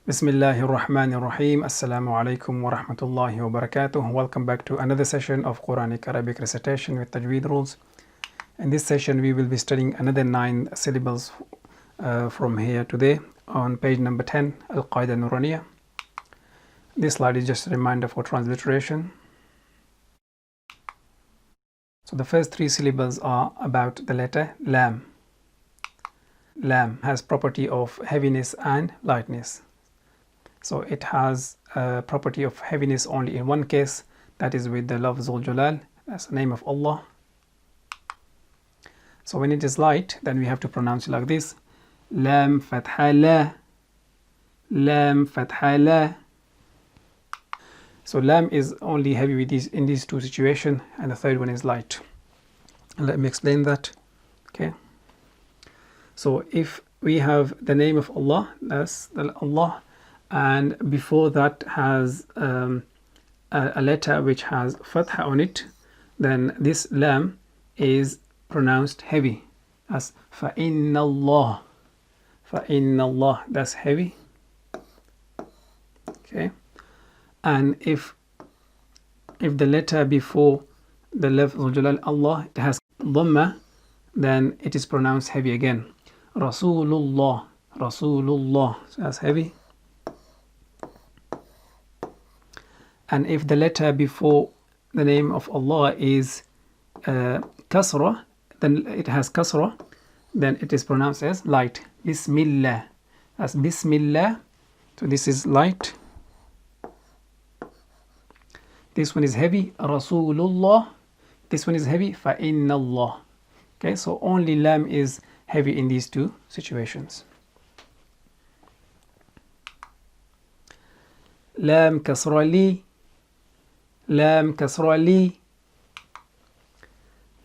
Bismillahir Rahmanir Rahim. Assalamu alaikum wa rahmatullahi wa barakatuh. Welcome back to another session of Qur'anic Arabic Recitation with Tajweed Rules. In this session, we will be studying another 9 syllables from here today on page number 10, Al-Qaida Nuraniya. This slide is just a reminder for transliteration. So the first 3 syllables are about the letter Lam. Lam has property of heaviness and lightness. So it has a property of heaviness only in one case, that is with the lafz al-jalal, that's the name of Allah. So when it is light, then we have to pronounce it like this: Lam fatha la, Lam fatha la. So Lam is only heavy with in these 2 situations, and the third one is light. Let me explain that. Okay. So if we have the name of Allah, that's Allah, and before that has a letter which has fatha on it, then this lam is pronounced heavy as فَإِنَّ اللَّهِ. فَإِنَّ اللَّهِ, that's heavy. Okay. And if the letter before the lafz al-jalal Allah, it has dhamma, then it is pronounced heavy again. Rasulullah, Rasulullah, so that's heavy. And if the letter before the name of Allah is kasra, then it has kasra, then it is pronounced as light. Bismillah, as Bismillah. So this is light. This one is heavy, Rasulullah. This one is heavy, فَإِنَّ اللَّهِ. Okay, so only lam is heavy in these 2 situations. Lam kasra li, Lam kasra li,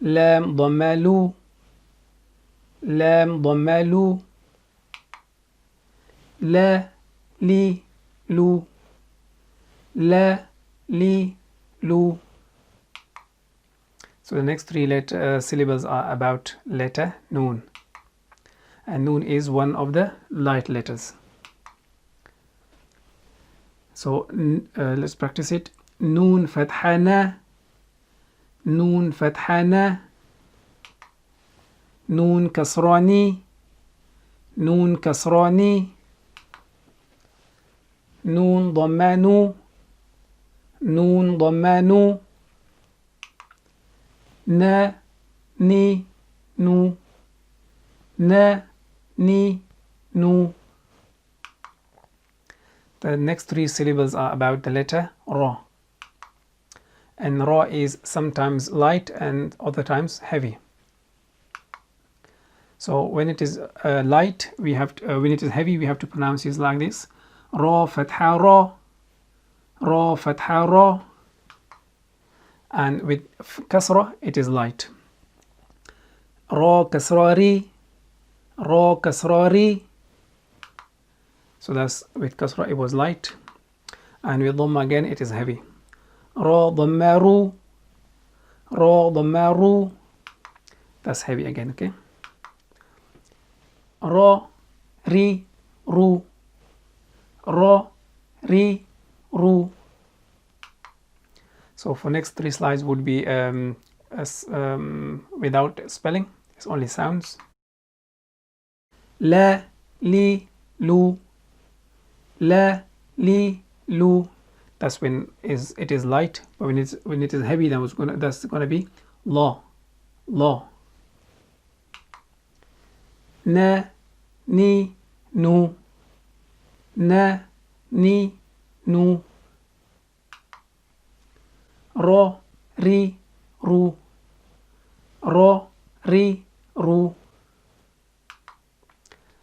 Lam dhamma lu, Lam dhamma lu, La li lu, La li lu. So the next 3 syllables are about letter Noon, and Noon is one of the light letters. So let's practice it. Noon fathana, Noon fathana, Noon kasrani, Noon kasrani, Noon dhammanu, Noon dhammanu, Na ni nu, Na ni nu. The next 3 syllables are about the letter Ra, and Ra is sometimes light and other times heavy. So when it is light, we have to, when it is heavy, we have to pronounce it like this: Ra fatha Ra, Ra fatha Ra. And with kasra, it is light. Ra kasrari, Ra kasrari. So that's with kasra, it was light. And with dhamma again, it is heavy. Ra dhammaru, Ra dhammaru. That's heavy again, okay? Ra ri ru, Ra ri ru. So for next 3 slides would be without spelling, it's only sounds. La li lu, La li lu. That's when it is light, but when it is heavy, that's gonna be La, La. Na ni nu, Na ni nu. Ra ri ru, Ra ri ru.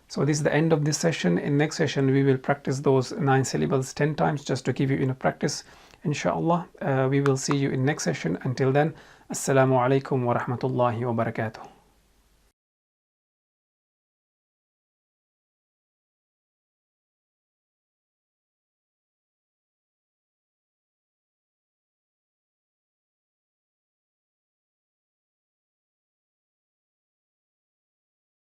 So this is the end of this session. In next session, we will practice those 9 syllables 10 times just to give you enough practice. Inshallah, we will see you in next session. Until then, Assalamu alaikum wa rahmatullahi wa barakatuh.